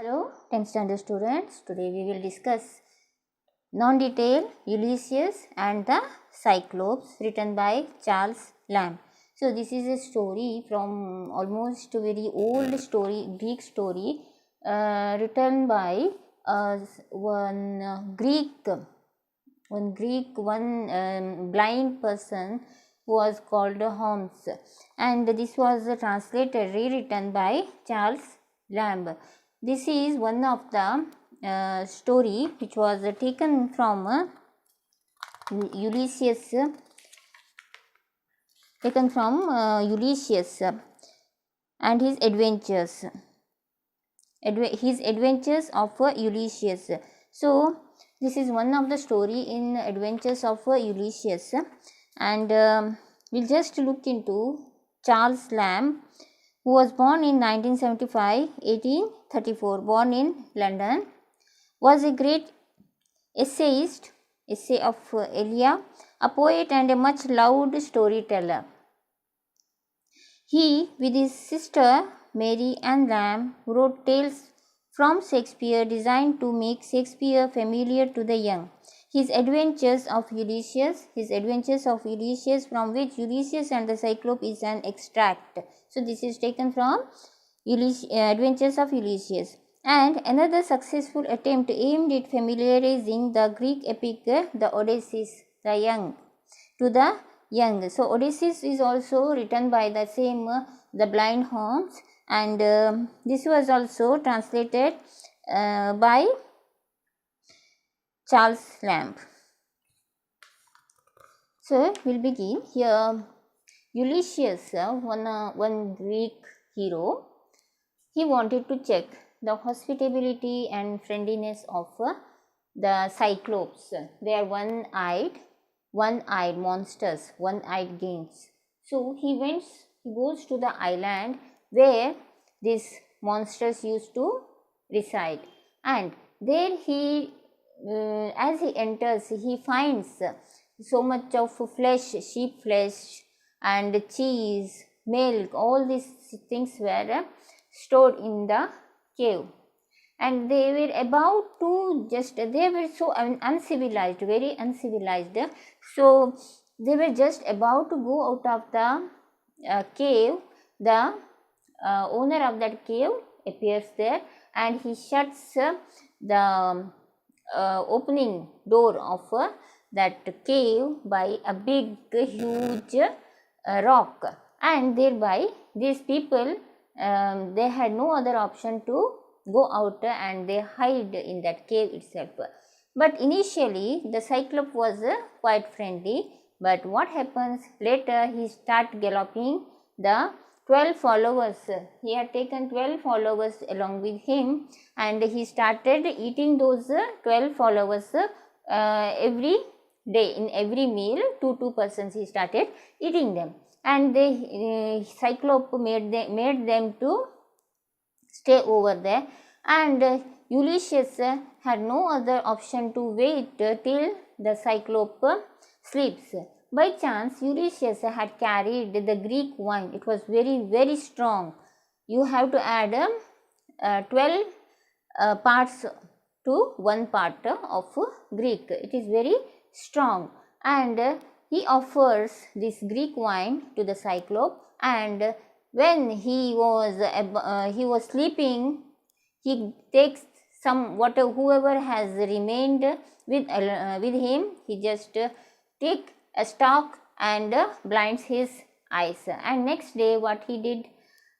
Hello, 10th standard students. Today we will discuss non-detail Ulysses and the Cyclops, written by Charles Lamb. So this is a story from almost very old story, Greek story, written by one blind person who was called Holmes, and this was translated, rewritten by Charles Lamb. This is one of the story which was taken from Ulysses, and his adventures. His adventures of Ulysses. So this is one of the story in adventures of Ulysses, and we'll just look into Charles Lamb, who was born in 1975, 1834, born in London, was a great essayist, essay of Elia, a poet and a much loved storyteller. He, with his sister Mary Ann Lamb, wrote tales from Shakespeare designed to make Shakespeare familiar to the young. His Adventures of Ulysses, from which Ulysses and the Cyclops is an extract. So this is taken from Adventures of Ulysses. And another successful attempt aimed at familiarizing the Greek epic, the Odysseus, to the young. So Odysseus is also written by the same, the blind Holmes, and this was also translated by Charles Lamb. So we'll begin here. Ulysses, one Greek hero, he wanted to check the hospitality and friendliness of the Cyclops. They are one-eyed monsters, one-eyed games. So he goes to the island where these monsters used to reside, and there he, as he enters, he finds so much of flesh, sheep flesh and cheese, milk, all these things were stored in the cave, and they were about to they were so uncivilized, very uncivilized. So they were just about to go out of the cave. The owner of that cave appears there, and he shuts the opening door of that cave by a big, huge rock, and thereby these people, they had no other option to go out, and they hide in that cave itself. But initially the Cyclops was quite friendly, but what happens later, he start galloping the 12 followers. He had taken 12 followers along with him, and he started eating those 12 followers every day. In every meal, two persons he started eating them, and the Cyclops made them to stay over there, and Ulysses had no other option to wait till the Cyclops sleeps. By chance, Ulysses had carried the Greek wine. It was very, very strong. You have to add 12 parts to 1 part of Greek. It is very strong, and he offers this Greek wine to the Cyclops, and when he was sleeping, he takes some water, whoever has remained with him, he just take a stalk and blinds his eyes. And next day what he did,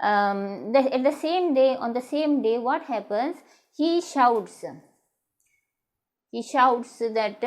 on the same day, what happens, he shouts that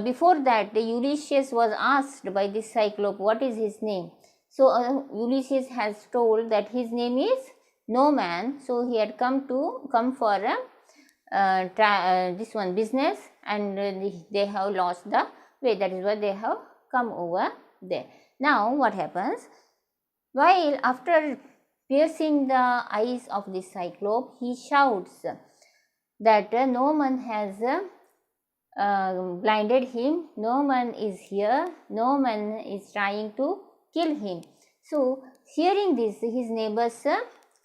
before that, Ulysses was asked by this Cyclops what is his name. So Ulysses has told that his name is No Man. So he had come for this one business, and they have lost the way. That is why they have come over there. Now what happens, while after piercing the eyes of the Cyclops, he shouts that no man has blinded him, no man is here, no man is trying to kill him. So hearing this, his neighbors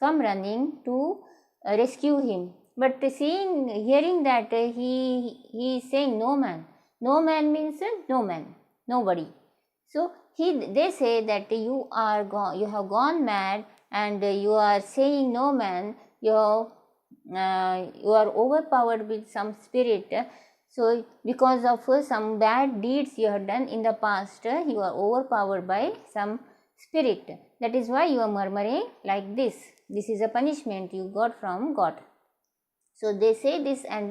come running to rescue him. But hearing that he is saying no man. No man means no man, nobody. So they say that you have gone mad, and you are saying no man. You are overpowered with some spirit. So because of some bad deeds you have done in the past, you are overpowered by some spirit. That is why you are murmuring like this. This is a punishment you got from God. So they say this, and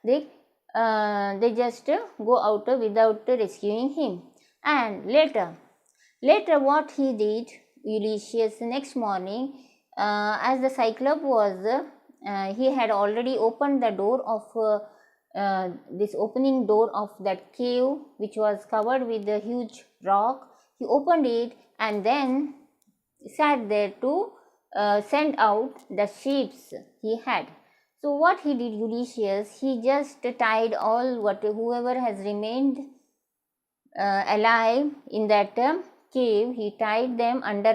they just go out without rescuing him. And later what he did, Ulysses, next morning, as the Cyclops was, he had already opened the door of this opening door of that cave, which was covered with a huge rock. He opened it and then sat there to send out the sheep he had. So what he did, Ulysses, he just tied whoever has remained alive in that cave, he tied them under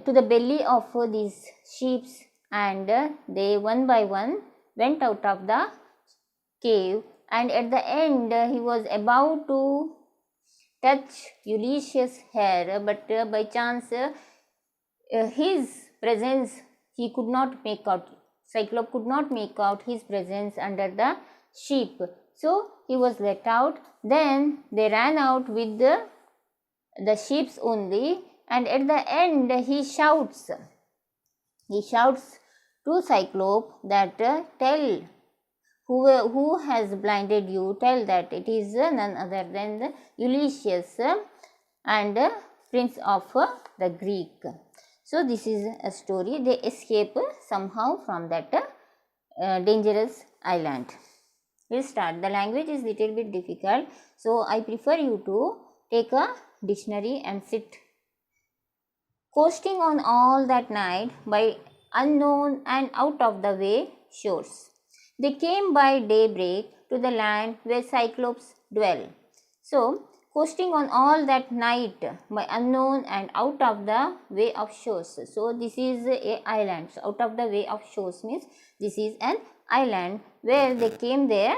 to the belly of these sheep, and they one by one went out of the cave. And at the end, he was about to touch Ulysses' hair, but by chance his presence he could not make out. Cyclops could not make out his presence under the sheep. So he was let out. Then they ran out with the sheep only, and at the end he shouts to Cyclops that tell who has blinded you, tell that it is none other than the Ulysses and prince of the Greek. So this is a story. They escape somehow from that dangerous island. We'll start. The language is little bit difficult, so I prefer you to take a dictionary and sit. Coasting on all that night by unknown and out of the way shores, they came by daybreak to the land where Cyclops dwell. So coasting on all that night by unknown and out of the way of shores. So this is a island. So out of the way of shores means this is an island where they came there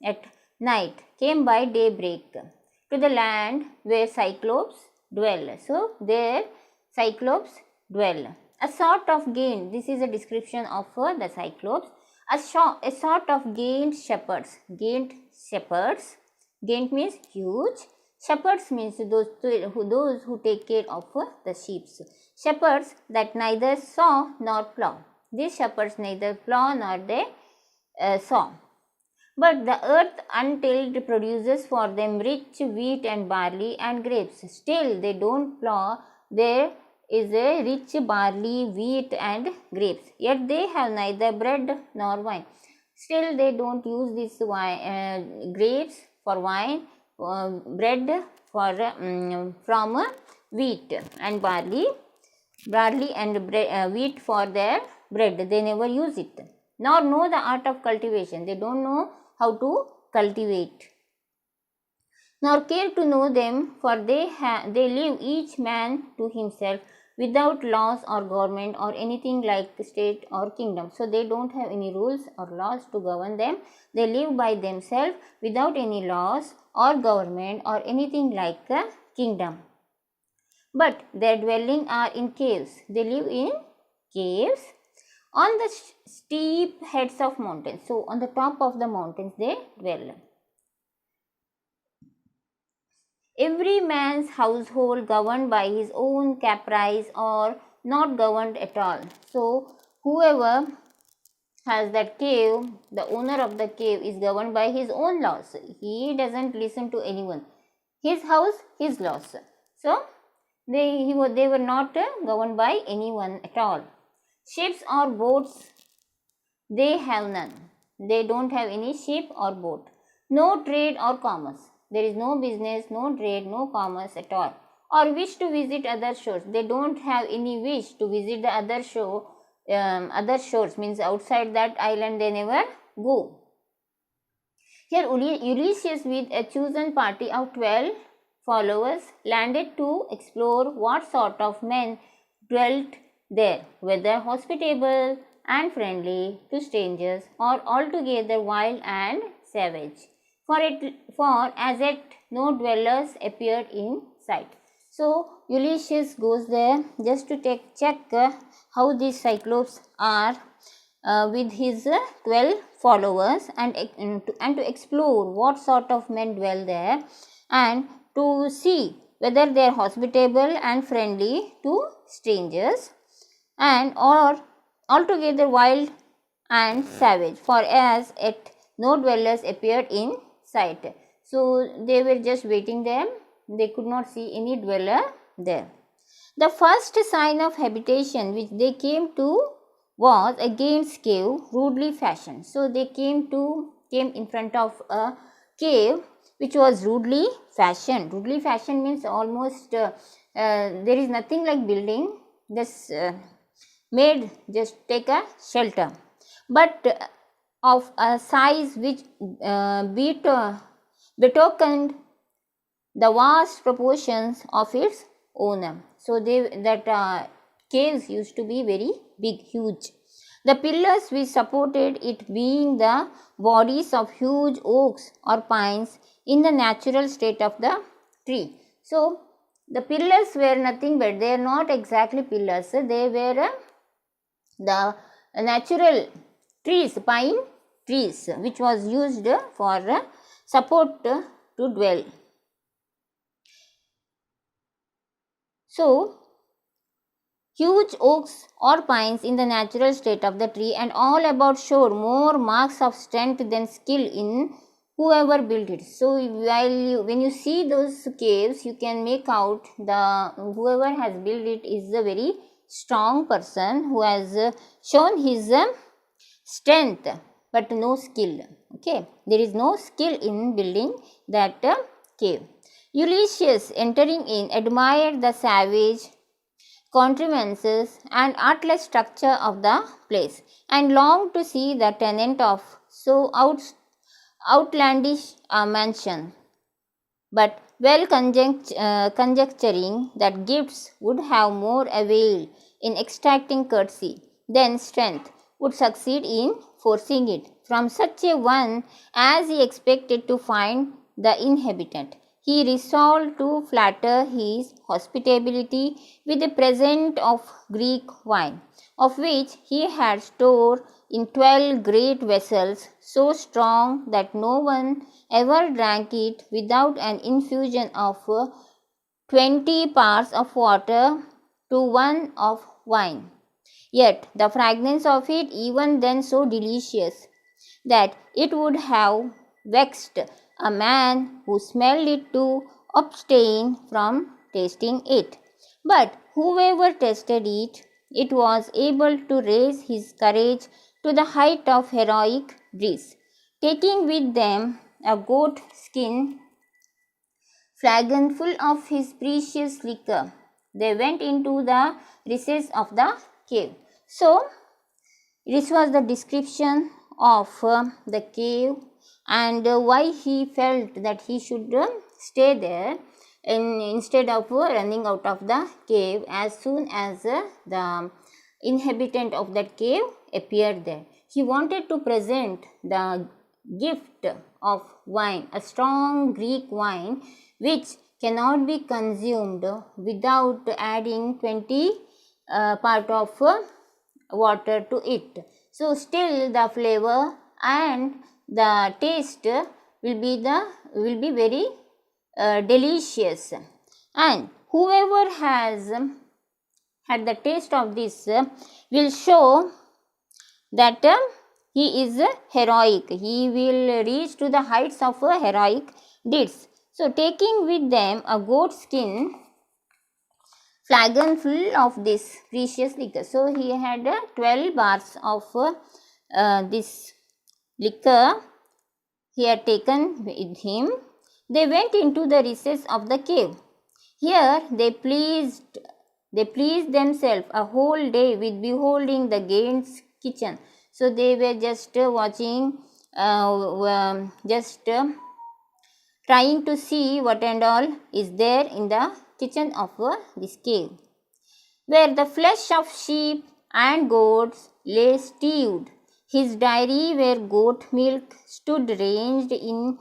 at night, came by daybreak to the land where Cyclops dwell. So there Cyclops dwell. A sort of gained, this is a description of the Cyclops. A sort of gained shepherds. Gained Gained means huge. Shepherds means those who take care of the sheep. Shepherds that neither sow nor plow. These shepherds neither plow nor they sow. But the earth untilled produces for them rich wheat and barley and grapes. Still they don't plow. There is a rich barley, wheat and grapes. Yet they have neither bread nor wine. Still they don't use this grapes for wine, bread for from wheat and barley and wheat for their bread. They never use it, nor know the art of cultivation. They don't know how to cultivate, nor care to know them, for they live each man to himself, without laws or government or anything like state or kingdom. So they don't have any rules or laws to govern them. They live by themselves without any laws or government or anything like a kingdom. But their dwelling are in caves. They live in caves on the steep heads of mountains. So on the top of the mountains they dwell. Every man's household governed by his own caprice or not governed at all. So whoever has that cave, the owner of the cave is governed by his own laws. He doesn't listen to anyone. His house, his laws. So they were not governed by anyone at all. Ships or boats, they have none. They don't have any ship or boat. No trade or commerce. There is no business, no trade, no commerce at all. Or wish to visit other shores. They don't have any wish to visit the other shore. Other shores means outside that island they never go. Here Ulysses with a chosen party of 12 followers landed to explore what sort of men dwelt there, whether hospitable, and friendly to strangers, or altogether wild and savage. For as yet no dwellers appeared in sight. So Ulysses goes there just to check how these Cyclopes are with his 12 followers, and to explore what sort of men dwell there, and to see whether they are hospitable and friendly to strangers, and or altogether wild and savage, for as yet no dwellers appeared in sight. So they were just waiting there, they could not see any dweller there. The first sign of habitation which they came to was a Gaines cave, rudely fashioned. So they came in front of a cave which was rudely fashioned. Rudely fashioned means almost there is nothing like building, just made, just take a shelter, but of a size which betokened the vast proportions of its owner. So caves used to be very big, huge. The pillars which supported it being the bodies of huge oaks or pines in the natural state of the tree. So the pillars were nothing but they are not exactly pillars, they were the natural trees, pine trees, which was used for support to dwell. So huge oaks or pines in the natural state of the tree and all about showed more marks of strength than skill in whoever built it. So when you see those caves, you can make out whoever has built it is a very strong person who has shown his strength but no skill. Okay, there is no skill in building that cave. Ulysses, entering in, admired the savage contrivances and artless structure of the place, and longed to see the tenant of so outlandish mansion, but well conjecturing that gifts would have more avail in extracting courtesy than strength would succeed in forcing it from such a one as he expected to find the inhabitant, he resolved to flatter his hospitality with a present of Greek wine, of which he had stored in 12 great vessels, so strong that no one ever drank it without an infusion of 20 parts of water to 1 of wine. Yet the fragrance of it even then so delicious that it would have vexed a man who smelled it to abstain from tasting it. But whoever tasted it, it was able to raise his courage to the height of heroic deeds. Taking with them a goat skin flagon full of his precious liquor, they went into the recess of the cave. So, this was the description of the cave and why he felt that he should stay there instead of running out of the cave as soon as the inhabitant of that cave appeared there. He wanted to present the gift of wine, a strong Greek wine which cannot be consumed without adding 20 part of water to it. So still the flavor and the taste will be very delicious, and whoever has had the taste of this will show that he is heroic. He will reach to the heights of heroic deeds. So taking with them a goat skin flagon full of this precious liquor. So he had 12 bars of this liquor he had taken with him. They went into the recess of the cave. Here they pleased themselves a whole day with beholding the Gaines kitchen. So they were just watching, trying to see what and all is there in the kitchen of this cave, where the flesh of sheep and goats lay stewed. His dairy, where goat milk stood ranged in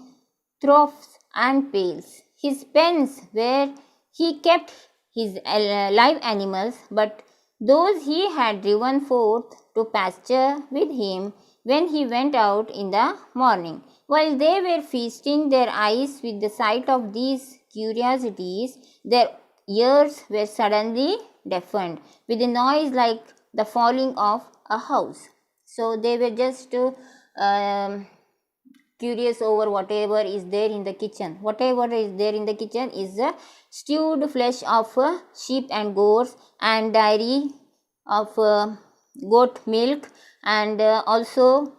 troughs and pails. His pens, where he kept his live animals, but those he had driven forth to pasture with him when he went out in the morning. While they were feasting their eyes with the sight of these curiosities, their ears were suddenly deafened with a noise like the falling of a house. So they were just curious over whatever is there in the kitchen. Whatever is there in the kitchen is the stewed flesh of sheep and goats, and dairy of goat milk, and also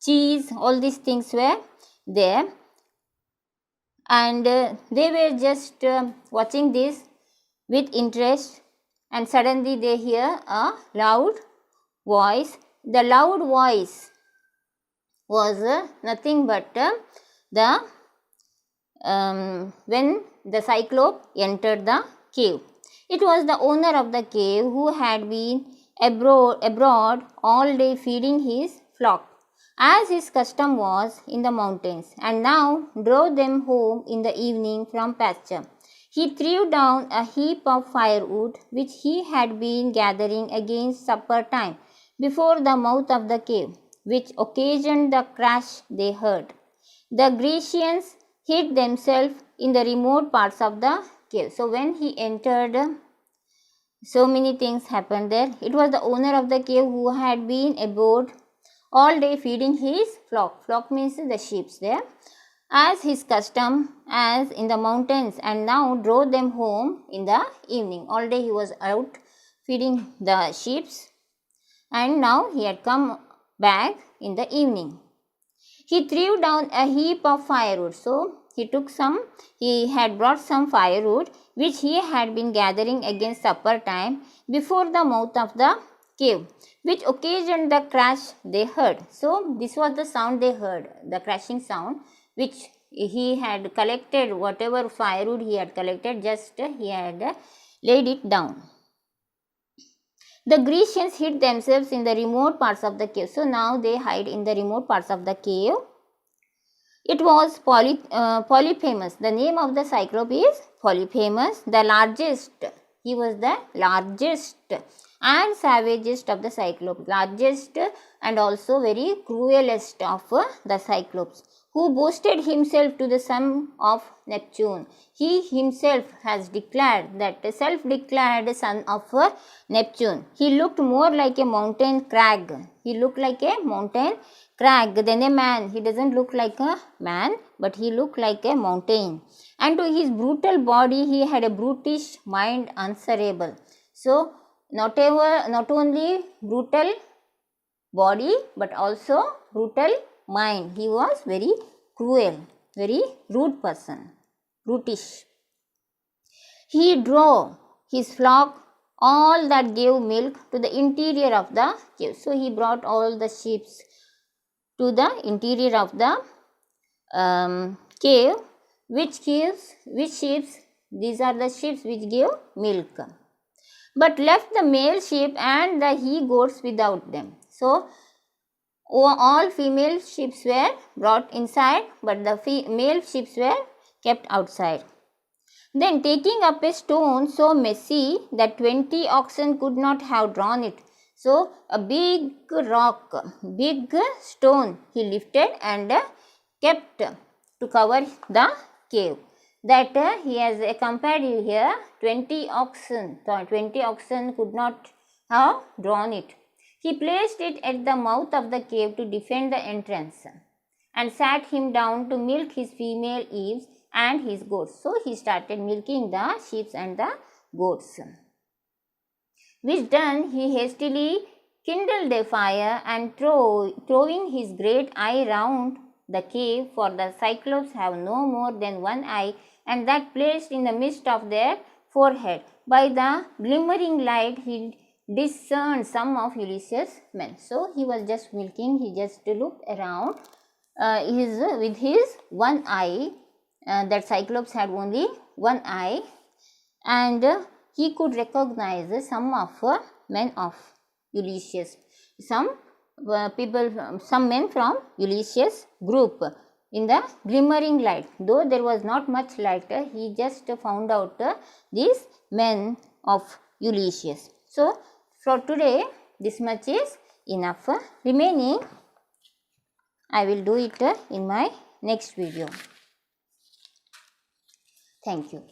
cheese. All these things were there, and they were just watching this with interest, and suddenly they hear a loud voice. The loud voice was nothing but the when the Cyclope entered the cave. It was the owner of the cave who had been abroad all day feeding his flock, as his custom was in the mountains, and now drove them home in the evening from pasture. He threw down a heap of firewood which he had been gathering against supper time before the mouth of the cave, which occasioned the crash they heard. The Grecians hid themselves in the remote parts of the cave. So when he entered, so many things happened there. It was the owner of the cave who had been abroad all day feeding his flock. Flock means the sheep there, as his custom, as in the mountains, and now drove them home in the evening. All day he was out feeding the sheep, and now he had come back in the evening. He threw down a heap of firewood. So he had brought some firewood which he had been gathering against supper time before the mouth of the cave, which occasioned the crash they heard. So this was the sound they heard, the crashing sound, which he had collected. Whatever firewood he had collected, just he had laid it down. The Grecians hid themselves in the remote parts of the cave. So now they hide in the remote parts of the cave. It was Polyphemus. The name of the Cyclope is Polyphemus, the largest. He was the largest and savagest of the Cyclopes, largest and also very cruelest of the Cyclopes, who boasted himself to the son of Neptune. He himself has declared that the self-declared son of Neptune. He looked more like a mountain crag. He looked like a mountain crag than a man. He doesn't look like a man, but he looked like a mountain. And to his brutal body, he had a brutish mind answerable. So, not only brutal body, but also brutal mind. He was very cruel, very rude person, brutish. He drove his flock, all that gave milk, to the interior of the cave. So he brought all the sheep to the interior of the cave. Which sheep? These are the sheep which give milk, but left the male sheep and the he goats without them. So all female sheep were brought inside, but the male sheep were kept outside. Then taking up a stone so messy that 20 oxen could not have drawn it. So a big rock, big stone he lifted and kept to cover the cave. That he has compared here 20 oxen. So 20 oxen could not have drawn it. He placed it at the mouth of the cave to defend the entrance, and sat him down to milk his female ewes and his goats. So he started milking the sheep and the goats. Which done, he hastily kindled a fire, and throwing his great eye round the cave, for the Cyclopes have no more than one eye, and that placed in the midst of their forehead. By the glimmering light, he discerned some of Ulysses' men. So he was just milking. He just looked around. With his one eye. That Cyclops had only one eye, and he could recognize some of men of Ulysses. Some some men from Ulysses group in the glimmering light. Though there was not much light, he just found out these men of Ulysses. So, for today, this much is enough. Remaining, I will do it in my next video. Thank you.